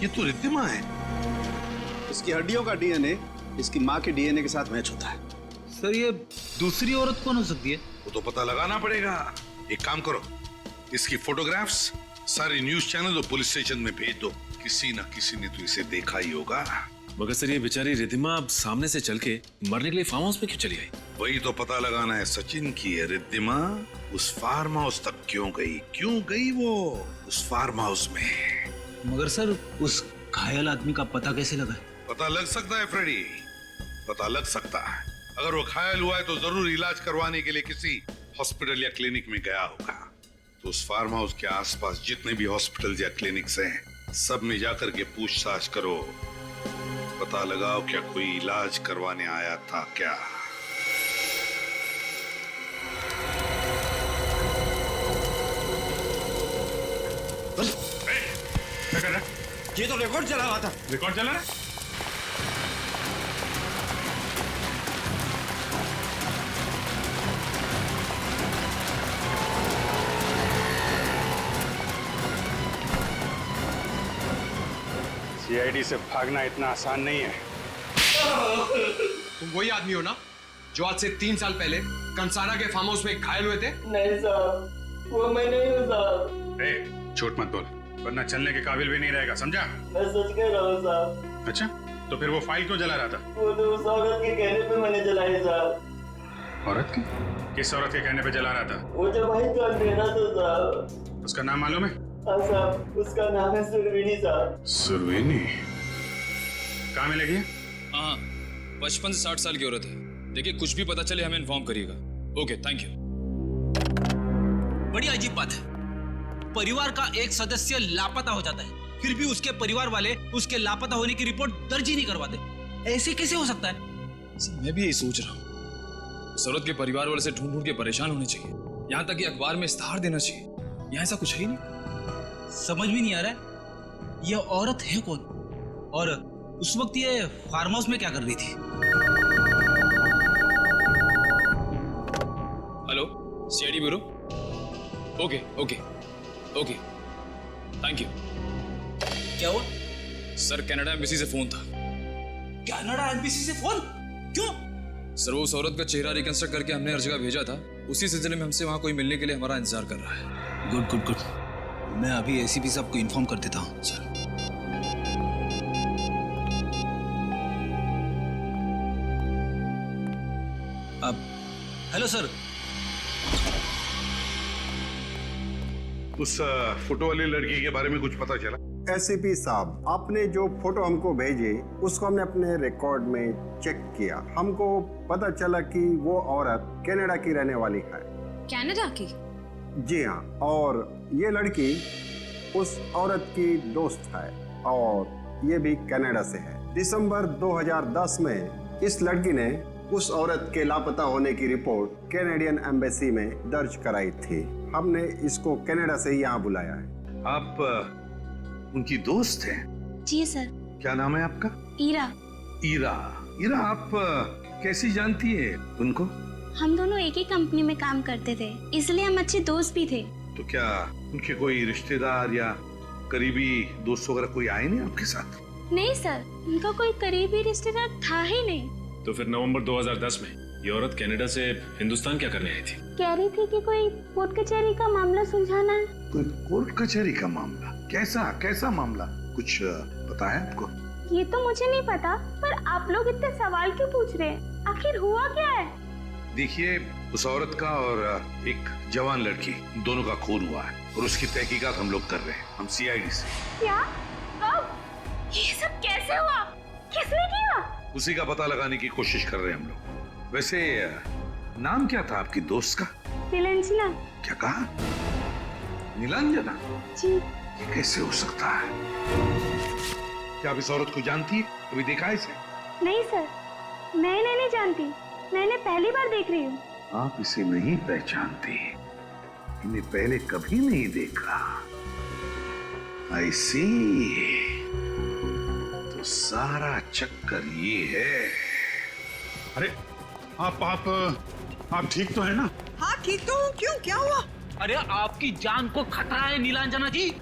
ये तो रिद्धिमा है। इसकी हड्डियों का डीएनए इसकी माँ के डीएनए के साथ मैच होता है। सर, ये दूसरी औरत कौन हो सकती है? वो तो पता लगाना पड़ेगा। एक काम करो, इसकी फोटोग्राफ्स सारे न्यूज चैनल और पुलिस स्टेशन में भेज दो। किसी ना किसी ने तो इसे देखा ही होगा। मगर सर, ये बेचारी रिद्धिमा अब सामने से चल के मरने के लिए फार्म हाउस में क्यों चली आई? वही तो पता लगाना है सचिन की। रिद्धिमा उस फार्म हाउस तक क्यों गई वो उस फार्म हाउस में? मगर सर, उस घायल आदमी का पता कैसे लगा? पता लग सकता है फ्रेडी, पता लग सकता है। अगर वो घायल हुआ है तो जरूर इलाज करवाने के लिए किसी हॉस्पिटल या क्लिनिक में गया होगा। तो उस फार्म हाउस के आसपास जितने भी हॉस्पिटल या क्लिनिक्स हैं, सब में जाकर के पूछताछ करो, पता लगाओ क्या कोई इलाज करवाने आया था क्या। क्या कर रहा है? ये तो रिकॉर्ड चला रहा था। रिकॉर्ड चला रहा है? सीआईडी से भागना इतना आसान नहीं है। तुम वही आदमी हो ना जो आज से 3 साल पहले कंसारा के फार्म हाउस में घायल हुए थे? नहीं साहब, वो मैं नहीं हूँ साहब। झूठ मत बोल, वरना चलने के काबिल भी नहीं रहेगा, समझा? मैं सच कह रहा हूँ साहब। अच्छा, तो फिर वो फाइल क्यों जला रहा था? वो तो उस औरत के कहने पे मैंने जलाई साहब। औरत की? किस औरत के कहने पे जला रहा था? वो जो भाई तो अंधेरा था साहब। उसका नाम मालूम है? हाँ साहब, उसका नाम है सुरवीनी साहब। सुरवीनी? कहाँ मिलेगी? हाँ, 55 से 60 साल की औरत है। देखिए, कुछ भी पता चले हमें इन्फॉर्म करिएगा। Okay, thank you. बड़ी अजीब बात है, परिवार का एक सदस्य लापता हो जाता है, फिर भी उसके परिवार वाले उसके लापता होने की रिपोर्ट दर्ज ही नहीं करवाते। ऐसे कैसे हो सकता है? मैं भी यही सोच रहा हूँ। सौरभ के परिवार वाले से ढूंढ ढूंढ के परेशान होने चाहिए, यहाँ तक कि अखबार में इश्तेहार देना चाहिए। यहाँ ऐसा कुछ है ही नहीं। समझ में नहीं आ रहा है ये औरत है कौन, और उस वक्त ये फार्म हाउस में क्या कर रही थी? Hello, CID bureau. Okay okay okay, thank you. क्या हुआ? सर, कनाडा एम्बेसी से फोन था। कनाडा एम्बेसी से फोन? क्यों? सर, वो औरत का चेहरा रिकंस्ट्रक्ट करके हमने हर जगह भेजा था। उसी सिलसिले में हमसे वहाँ कोई मिलने के लिए हमारा इंतजार कर रहा है। गुड गुड गुड, मैं अभी एसीपी साहब को इन्फॉर्म कर देता हूँ। सर, अब हेलो सर। उस फोटो वाली लड़की के बारे में कुछ पता चला? एसीपी साहब, आपने जो फोटो हमको भेजी उसको हमने अपने रिकॉर्ड में चेक किया। हमको पता चला कि वो औरत कनाडा की रहने वाली है। कनाडा की? जी हाँ, और ये लड़की उस औरत की दोस्त है और ये भी कनाडा से है। दिसंबर 2010 में इस लड़की ने उस औरत के लापता होने की रिपोर्ट कैनेडियन एम्बेसी में दर्ज कराई थी। हमने इसको कनाडा से यहाँ बुलाया है। आप उनकी दोस्त हैं? जी सर। क्या नाम है आपका? ईरा। ईरा। ईरा, आप कैसी जानती है उनको? हम दोनों एक ही कंपनी में काम करते थे, इसलिए हम अच्छे दोस्त भी थे। तो क्या उनके कोई रिश्तेदार या करीबी दोस्त वगैरह कोई आए नहीं आपके साथ? नहीं सर, उनका कोई करीबी रिश्तेदार था ही नहीं। तो फिर नवंबर 2010 में ये औरत कनाडा से हिंदुस्तान क्या करने आई थी? कह रही थी कि कोई कोर्ट कचहरी का मामला सुलझाना है। कोई कोर्ट कचहरी का मामला? कैसा मामला? कुछ पता है आपको? ये तो मुझे नहीं पता, पर आप लोग इतने सवाल क्यों पूछ रहे हैं? आखिर हुआ क्या है? देखिए, उस औरत का और एक जवान लड़की, दोनों का खून हुआ है और उसकी तहकीकात हम लोग कर रहे हैं, हम सीआईडी से। क्या? कब? ये सब कैसे हुआ? किसने किया? उसी का पता लगाने की कोशिश कर रहे हैं हम लोग। वैसे नाम क्या था आपकी दोस्त का? नीलांजना। क्या कहा? नीलांजना? जी। ये कैसे हो सकता है? क्या आप इस औरत को जानती है? कभी देखा है इसे? नहीं सर, मैं इन्हें नहीं जानती, मैं इन्हें पहली बार देख रही हूँ। आप इसे नहीं पहचानती? इन्हें पहले कभी नहीं देखा? आई सी। तो सारा चक्कर ये है। अरे आप ठीक तो है ना? हाँ ठीक तो हूँ। क्यों, क्या हुआ? अरे आपकी जान को खतरा है नीलांजना जी।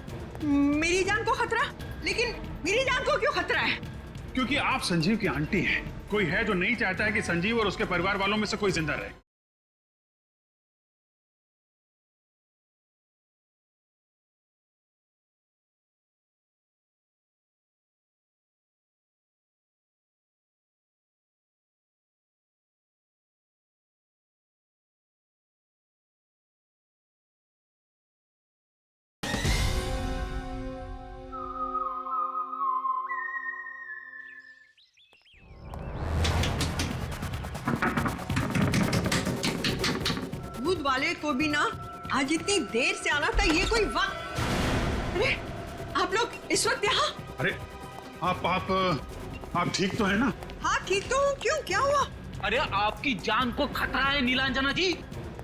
मेरी जान को खतरा? लेकिन मेरी जान को क्यों खतरा है? क्योंकि आप संजीव की आंटी हैं। कोई है जो नहीं चाहता है कि संजीव और उसके परिवार वालों में से कोई जिंदा रहे। दूध वाले को भी ना आज इतनी देर से आना था, ये कोई वक्त? अरे आप लोग इस वक्त यहाँ? अरे आप ठीक तो है ना? हाँ ठीक तो हूँ। क्यों, क्या हुआ? अरे आपकी जान को खतरा है नीलांजना जी।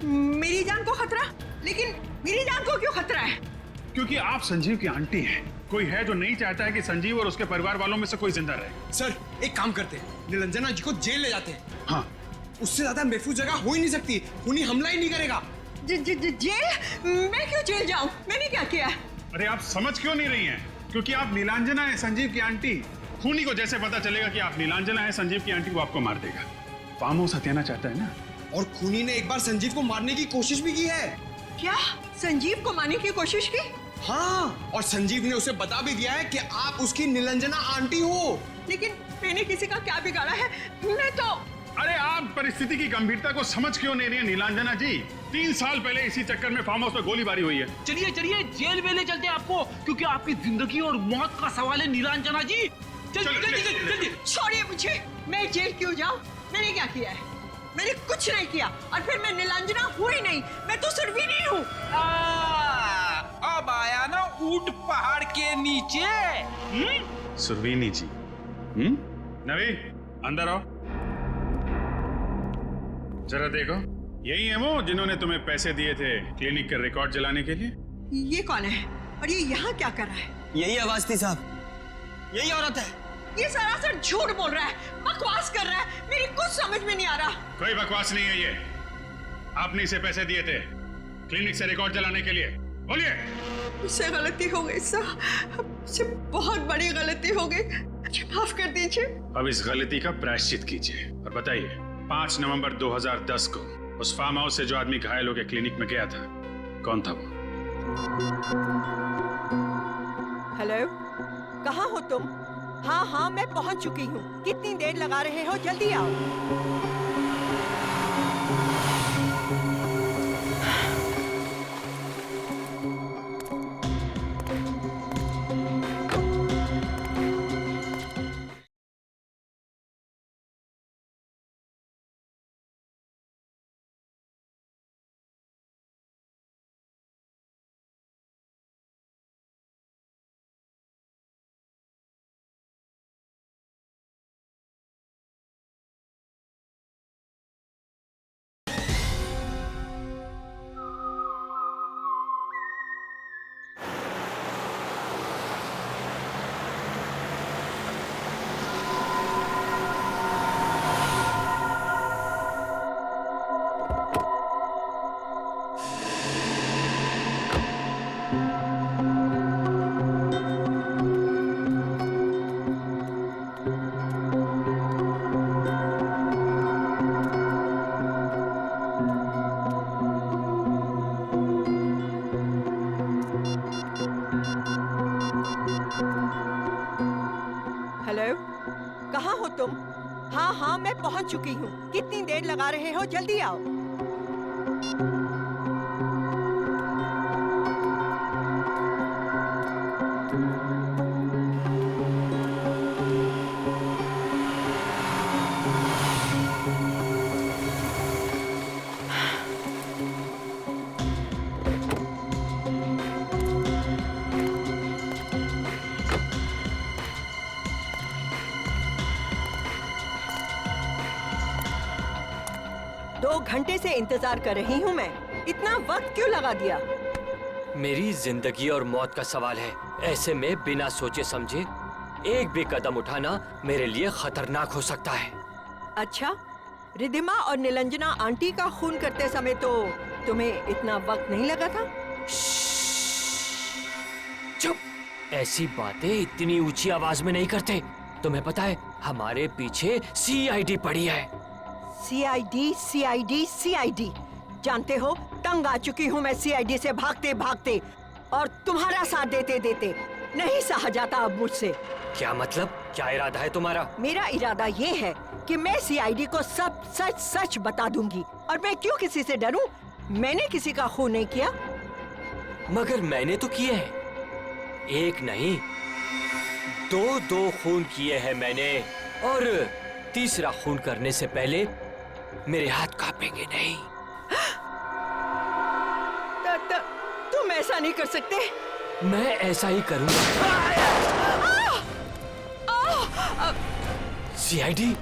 मेरी जान को खतरा? लेकिन मेरी जान को क्यों खतरा है? क्योंकि आप संजीव की आंटी हैं। कोई है जो नहीं चाहता है कि संजीव और उसके परिवार वालों में से कोई जिंदा रहे। सर, एक काम करते हैं, नीलांजना जी को जेल ले जाते हैं। हाँ, उससे ज्यादा महफूज जगह हो ही नहीं सकती। खूनी हमला ही नहीं करेगा। जेल? मैं क्यों जेल जाऊं? मैंने क्या किया? अरे आप समझ क्यों नहीं रही हैं? क्योंकि आप नीलांजना है, संजीव की आंटी। खूनी को जैसे पता चलेगा कि आप नीलांजना है, संजीव की आंटी, वो आपको मार देगा। फार्म हाउस हथियाना चाहता है ना? और खूनी ने एक बार संजीव को मारने की कोशिश भी की है। क्या? संजीव को मारने की कोशिश की? हाँ, और संजीव ने उसे बता भी दिया है कि आप उसकी नीलांजना आंटी हो। लेकिन मैंने किसी का क्या बिगाड़ा है? मैं तो... अरे आप परिस्थिति की गंभीरता को समझ क्यों नहीं रही है नीलांजना जी? 3 साल पहले इसी चक्कर में फार्म हाउस में गोलीबारी हुई है। चलिए चलिए, जेल में ले चलते हैं आपको, क्योंकि आपकी जिंदगी और मौत का सवाल है नीलांजना जी। जल्दी छोड़िए मुझे। मैं जेल क्यों जाऊं? मैंने क्या किया है? मैंने कुछ नहीं किया, और फिर मैं नीलांजना हुई नहीं, मैं तो सुरवीनी हूँ। अब आया ना ऊंट पहाड़ के नीचे। नीचे। सुरवीनी जी। नवी, अंदर आओ। जरा देखो, यही है वो जिन्होंने तुम्हें पैसे दिए थे क्लिनिक के रिकॉर्ड जलाने के लिए? ये कौन है और ये यहाँ क्या कर रहा है? यही आवाज थी साहब, यही औरत है। ये सरासर झूठ बोल रहा है, बकवास कर रहा है, मेरी कुछ समझ में नहीं आ रहा। कोई बकवास नहीं है ये। आपने इसे पैसे दिए थे क्लिनिक से रिकॉर्ड जलाने के लिए, बोलिए। मुझसे गलती हो गई साहब, मुझसे बहुत बड़ी गलती हो गई, मुझे माफ कर दीजिए। अब इस गलती का प्रायश्चित कीजिए और बताइए, 5 नवंबर 2010 को उस फार्म हाउस से जो आदमी घायल होकर क्लिनिक में गया था, कौन था वो? हेलो, कहाँ हो तुम? हाँ हाँ, मैं पहुँच चुकी हूँ। कितनी देर लगा रहे हो? जल्दी आओ। कहाँ हो तुम? हाँ हाँ, मैं पहुँच चुकी हूँ। कितनी देर लगा रहे हो? जल्दी आओ। घंटे से इंतजार कर रही हूँ मैं। इतना वक्त क्यों लगा दिया? मेरी जिंदगी और मौत का सवाल है। ऐसे में बिना सोचे समझे एक भी कदम उठाना मेरे लिए खतरनाक हो सकता है। अच्छा, रिधिमा और नीलांजना आंटी का खून करते समय तो तुम्हें इतना वक्त नहीं लगा था? चुप! ऐसी बातें इतनी ऊंची आवाज में नहीं करते। तुम्हें पता है हमारे पीछे सीआईडी पड़ी है। CID, CID, CID. जानते हो, तंग आ चुकी हूँ मैं सीआईडी से भागते भागते, और तुम्हारा साथ देते देते नहीं सहा जाता अब मुझसे। क्या मतलब? क्या इरादा है तुम्हारा? मेरा इरादा ये है कि मैं सीआईडी को सब सच सच बता दूंगी। और मैं क्यों किसी से डरूं? मैंने किसी का खून नहीं किया। मगर मैंने तो किए हैं। एक नहीं, दो खून किए हैं मैंने। और तीसरा खून करने से पहले मेरे हाथ कांपेंगे नहीं। तुम ऐसा नहीं कर सकते। मैं ऐसा ही करूंगा। सीआईडी?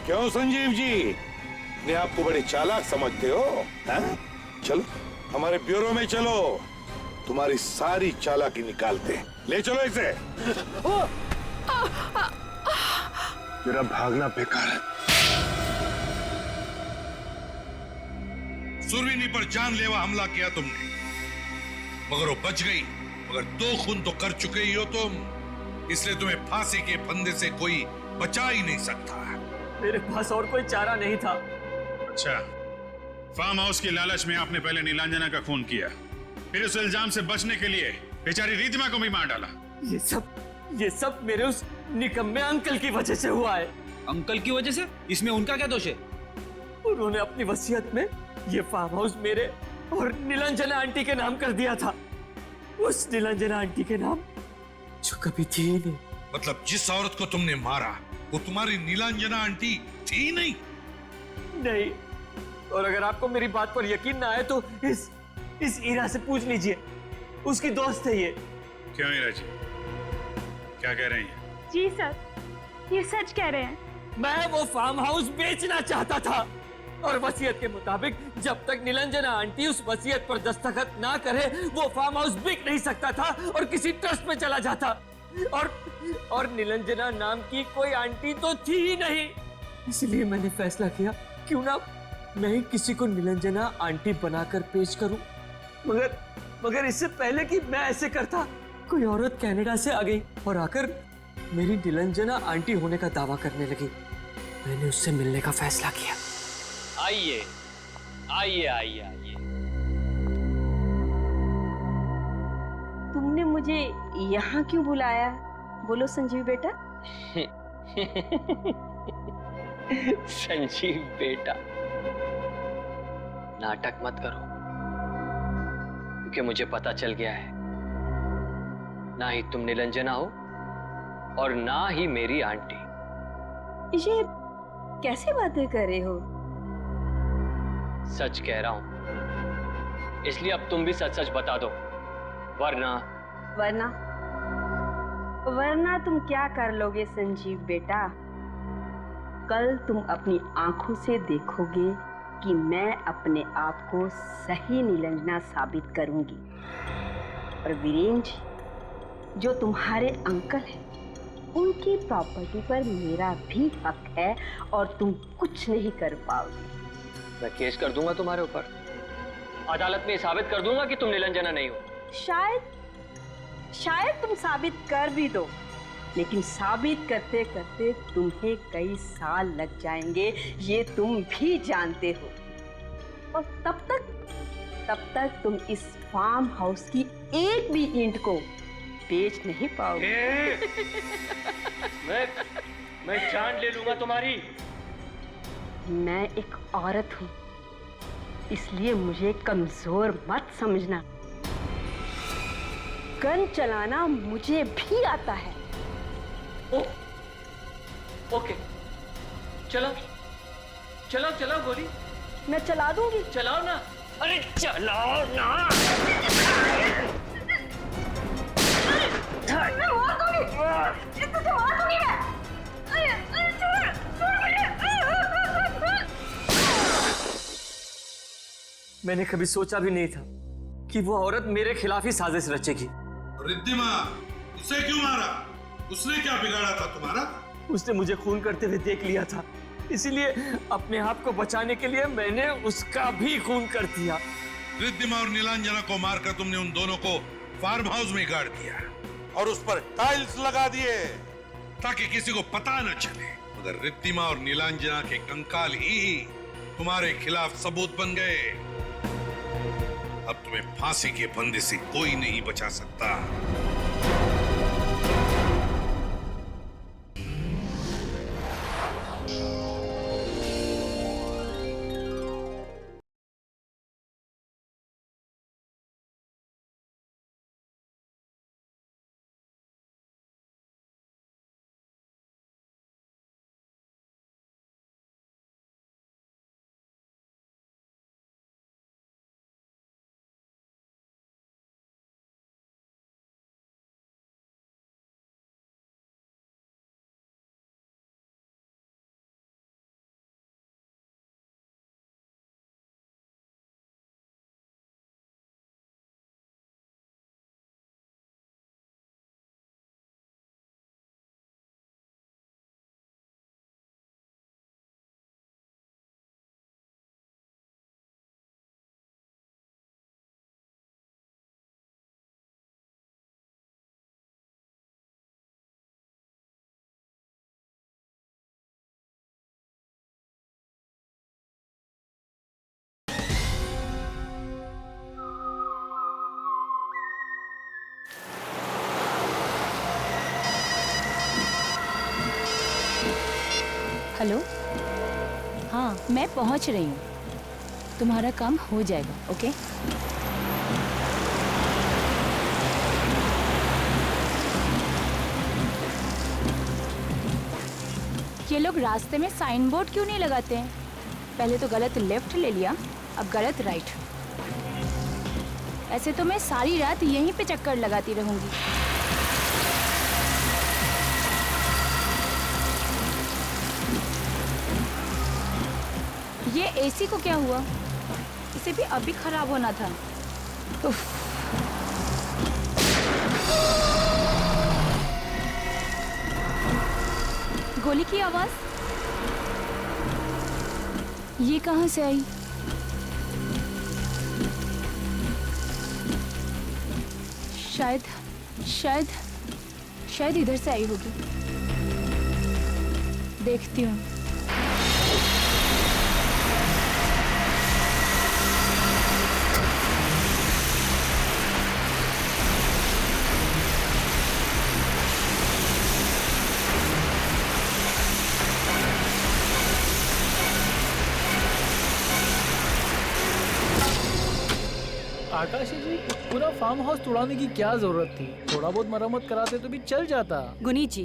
क्यों संजीव जी, अपने आप को बड़े चालाक समझते हो? हैं? चलो हमारे ब्यूरो में चलो, तुम्हारी सारी चालाकी निकालते हैं। ले चलो इसे। मेरा भागना बेकार है। सुरवीनी पर जानलेवा हमला किया तुमने, मगर वो बच गई। मगर 2 खून तो कर चुके ही हो तुम, इसलिए तुम्हें फांसी के फंदे से कोई बचा ही नहीं सकता। मेरे पास और कोई चारा नहीं था। अच्छा, फार्म हाउस की लालच में आपने पहले नीलांजना का खून किया, फिर उस इल्जाम से बचने के लिए बेचारी रिधिमा को भी मार डाला। ये सब मेरे उस निकम्मे अंकल की वजह से हुआ है। अंकल की वजह से? इसमें उनका क्या दोष है? उन्होंने अपनी वसीयत में ये फार्म हाउस मेरे और नीलांजना आंटी के नाम कर दिया था। उस नीलांजना आंटी के नाम जो कभी थी ही नहीं। मतलब जिस औरत को तुमने मारा वो तुम्हारी नीलांजना आंटी थी नहीं? नहीं। और अगर आपको मेरी बात पर यकीन ना आए तो इस ईरा से पूछ लीजिए। उसकी दोस्त है ये। क्यों हीरा जी, क्या कह रही हैं? जी सर, ये सच कह रहे हैं। मैं वो फार्म हाउस बेचना चाहता था और वसीयत के मुताबिक जब तक निरंजना आंटी उस वसीयत पर दस्तखत ना करे वो फार्म हाउस बिक नहीं सकता था और किसी ट्रस्ट में चला जाता। और निरंजना नाम की कोई आंटी तो थी ही नहीं, इसलिए मैंने फैसला किया क्यों ना मैं ही किसी को निरंजना आंटी बनाकर पेश करूं। मगर इससे पहले कि मैं ऐसे करता, कोई औरत कनाडा से आ गई और आकर मेरी निरंजना आंटी होने का दावा करने लगी। मैंने उससे मिलने का फैसला किया। आइए आइए आइए आइए। तुमने मुझे यहाँ क्यों बुलाया? बोलो संजीव बेटा। संजीव बेटा, नाटक मत करो, क्योंकि मुझे पता चल गया है ना ही तुम निरंजना हो और ना ही मेरी आंटी। ये कैसे बातें कर रहे हो? सच कह रहा हूं, इसलिए अब तुम भी सच सच बता दो, वरना तुम क्या कर लोगे संजीव बेटा? कल तुम अपनी आंखों से देखोगे कि मैं अपने आप को सही निरंजना साबित करूंगी। और वीरेंद्र जी, जो तुम्हारे अंकल हैं, उनकी प्रॉपर्टी पर मेरा भी हक है और तुम कुछ नहीं कर पाओगे। मैं केस कर दूंगा तुम्हारे ऊपर, अदालत में साबित कर दूंगा कि तुम निरंजना नहीं हो। शायद तुम साबित कर भी दो, लेकिन साबित करते करते तुम्हें कई साल लग जाएंगे, ये तुम भी जानते हो। और तब तक तुम इस फार्म हाउस की एक भी ईंट को बेच नहीं पाओगे। मैं जान ले लूंगा तुम्हारी। मैं एक औरत हूं, इसलिए मुझे कमजोर मत समझना। गन चलाना मुझे भी आता है। ओके, चलाओ गोली। मैं चला दूंगी। चलाओ ना। अरे चलाओ ना। मैं मार दूंगी। इसको मार दूंगी मैं। अरे छोड़ मुझे। मैंने कभी सोचा भी नहीं था कि वो औरत मेरे खिलाफ ही साजिश रचेगी। रिद्धिमा, उसे क्यों मारा? उसने क्या बिगाड़ा था तुम्हारा? उसने मुझे खून करते हुए देख लिया था, इसीलिए अपने आप को बचाने के लिए मैंने उसका भी खून कर दिया। रिद्धिमा और नीलांजना को मारकर तुमने उन दोनों को फार्म हाउस में गाड़ दिया और उस पर टाइल्स लगा दिए ताकि किसी को पता न चले। मगर रिद्धिमा और नीलांजना के कंकाल ही तुम्हारे खिलाफ सबूत बन गए। अब तुम्हें फांसी के फंदे से कोई नहीं बचा सकता। हेलो, हाँ मैं पहुंच रही हूँ, तुम्हारा काम हो जाएगा। ओके, ये लोग रास्ते में साइन बोर्ड क्यों नहीं लगाते हैं? पहले तो गलत लेफ्ट ले लिया, अब गलत राइट। ऐसे तो मैं सारी रात यहीं पे चक्कर लगाती रहूंगी। ये एसी को क्या हुआ? इसे भी अभी खराब होना था। उफ। गोली की आवाज ये कहां से आई? शायद शायद शायद इधर से आई होगी। देखती हूँ। आकाशी जी, पूरा फार्म हाउस तोड़ाने की क्या जरूरत थी? थोड़ा बहुत मरम्मत कराते तो भी चल जाता। गुनी जी,